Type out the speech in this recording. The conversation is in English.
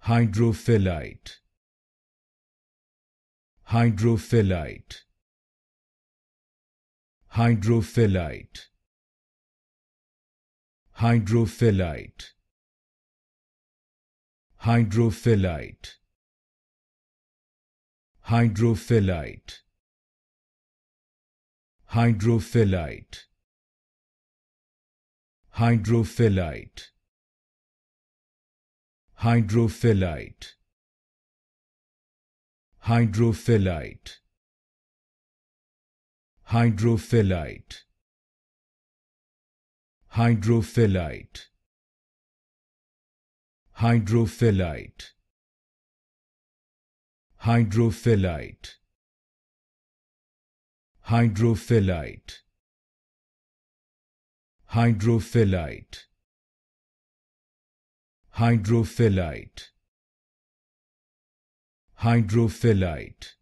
Hydrophilite. Hydrophilite. Hydrophilite. Hydrophilite. Hydrophilite. Hydrophilite. Hydrophilite. Hydrophilite. Hydrophilite. Hydrophilite. Hydrophilite. Hydrophilite. Hydrophilite. Hydrophilite. Hydrophilite. Hydrophilite. Hydrophilite. Hydrophilite.